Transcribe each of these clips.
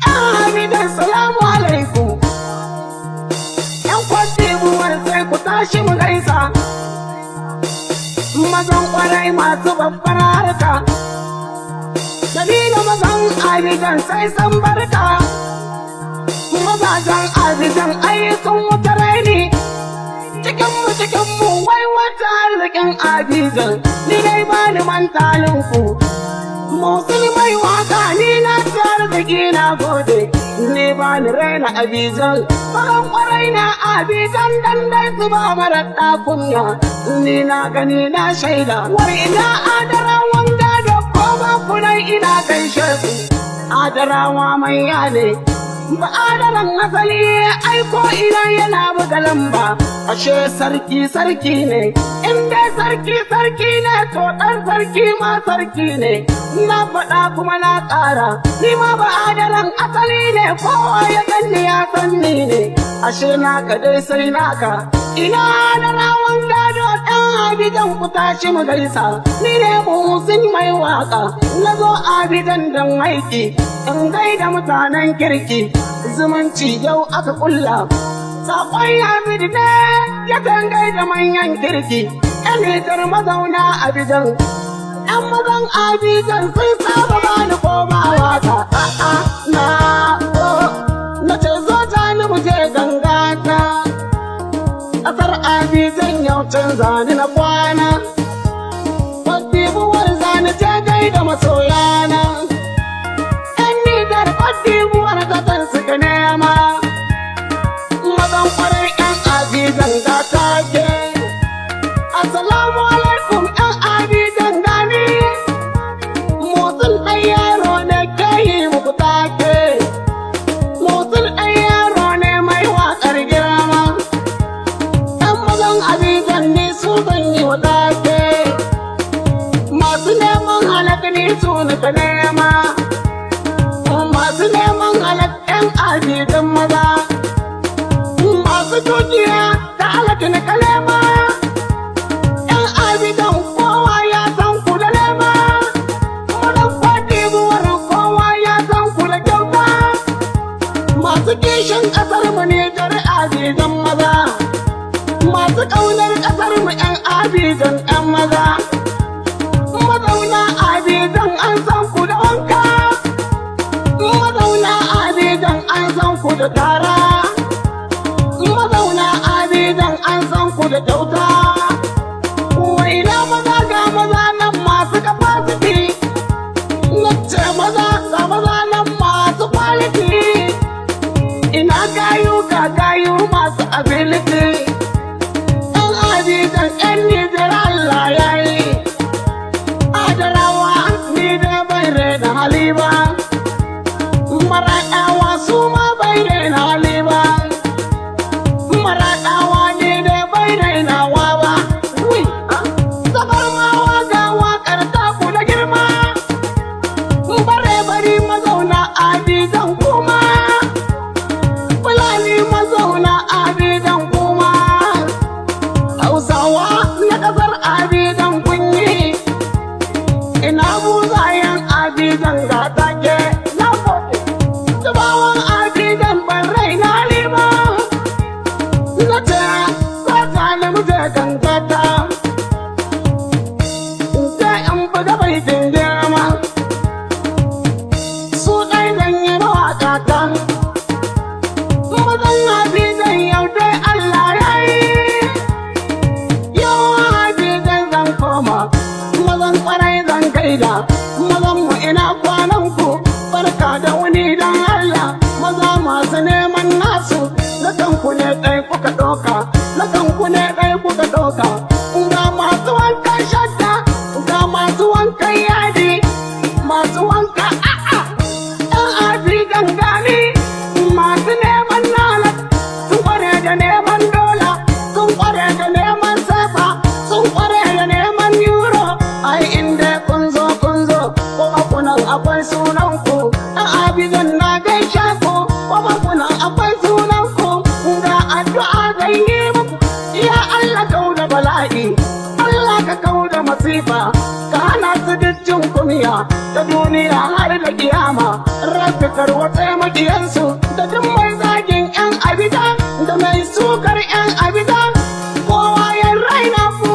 Abidan salamu alaikum. Yan Sabuwar sai ku tashi mu gaisa. Mazan kwarai masu babbar harka. Dalilin mazan Abidan sai san barka. Mazajen Abidan ai sun wuta raini. Cikinmu wai wata arzikin Abidan. Ni dai ba ni mantalinku. Musulmai waka ni na ci arziki na gode. Ni ba ni raina Abidan. Baran kwarai na Abidan dan dai su ba mara ɗakunya. Ni na gani na shaida. Wai ina adarawan gado ko ba kunai ina gaishe su. Adarawa mai yane. Ba adalan asali aiko ina yana buga lamba. Ashe sarki ne. In dai sarki ne to ɗan sarki ma sarki ne. Na faɗa kuma na ƙara. Ni ma ba adalan asali ne kowa ya ganni ya san ni ne. Ashe naka dai sai naka. Ina da rawan gado ɗan Abidan ku tashi mu gaisa. Ni ne Musin mai waka. Na zo Abidan don aiki. In gaida mutanen kirki. Zumunci yau aka kulla. Saƙon Abid ne ya tangai da manyan kirki. ‘Yan mitar mazauna Abidan. ‘Yan mazan Abidan sun saba bani komawa ta. Na ce zo ta ni mu je gangata. Ƙasar Abidan yau canza ni na kwana. Sabuwar zani je gaida masoyana. ‘Yan mitar Sabuwar kasan suka nema. Mazan kwarai ‘yan Abidan ga take. Assalamu alaikum ‘yan Abidan gani. Motsin ɗan yaro ne ke yi muku take. Motsin ɗan yaro ne mai waƙar girma. ‘Yan mazan Abidan ne su zan yi wa take. Masu neman halak ni su nika nema. Masu neman halak ‘yan Abidan maza. Masu dukiya da halak ni kalema. ‘Yan Abidan kowa ya san ku da lema. Mazan Sabuwar kowa ya san ku da kyauta. Masu kishin ƙasar mu ne jar Abidan maza. Masu ƙaunar ƙasar mu ‘yan Abidan ‘yan maza. Mazauna Abidan an san ku da wanka. Mazauna Abidan an san ku da tara. Mazauna Abidan an san ku da kyauta. Waina maza ga maza nan masu capacity. Nace maza ga maza nan masu quality. Ina gayu ga gayu masu ability. ‘Yan Abidan ‘yan Nijar Allah ya yi. Adarawa ni da bai raina hali ba. Maraɗawa su ma bai raina hali ba. Maraɗawa ne da bai rainawa ba. Zabarmawa ga waƙar taku da girma. Bare bari mazauna Abidan kuma. Fulani mazauna Abidan kuma. Hausawa na ƙasar Abidan kunyi. Ina buzayen Abidan ga take. Na gode. Tubawan Abidan ban raina lima. Na ce zata ni mu je gangata. Sai in buga baitin girma. Su ɗai zan yi mawaƙa ta. Mazan Abidan yau dai Allah ya yi. Yau Abidan zan koma. Mazan kwarai zan gaida. Mazan mu ina kwanan ku. Barka da wuni don Allah. Maza masu neman nasu. Na kanku ne ɗai kuka ɗauka. Na kanku ne ɗai kuka ɗauka. Ga masu wankan shadda. Ga masu wankan yadi. Masu wanka a'a. ‘Yan Abidan gani. Masu neman nalat. Sun kware da neman dola. Sun kware da neman sefa. Sun kware da neman euro. Ai inda kun zo. Kuma kunan akwai sunanku. ‘Yan Abidan na gaishe ku. Kuma kunan akwai sunanku. Ga addu'a zai yi muku. Ya Allah kau da bala'i. Allah ka kau da masifa. Ka hana su duk jin kumiya ta duniya har da tarwatse makiyansu da duk mai zagin 'yan abida da mai sukar 'yan abida. Kowa ya raina ku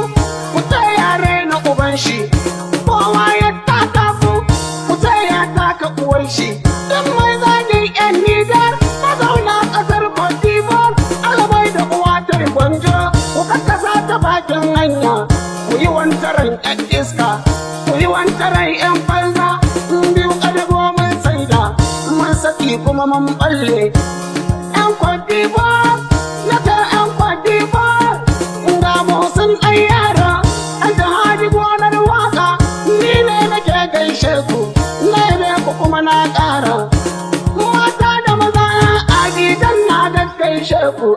ya raina uban shi. Kowa ya taka ku ya taka uwan shi. Duk mai zagin 'yan Nijar mazauna ƙasar Cote d'Ivoire, alamai da uwa ta gwanjo, ku kakkasa ta bakin hanya, ku yi wantaran 'yan iska, ku yi wantaran 'yan banza, biyu ƙadago mun saida, mun saki kuma mun balle. 'Yan Cote d'Ivoire, na ta 'yan Cote d'Ivoire, ga Musin ɗan yara, an ta haji gonar waka, ni ne nake gaishe ku, na yabe ku kuma na ƙara. Mata da maza a gidan na da gaishe ku.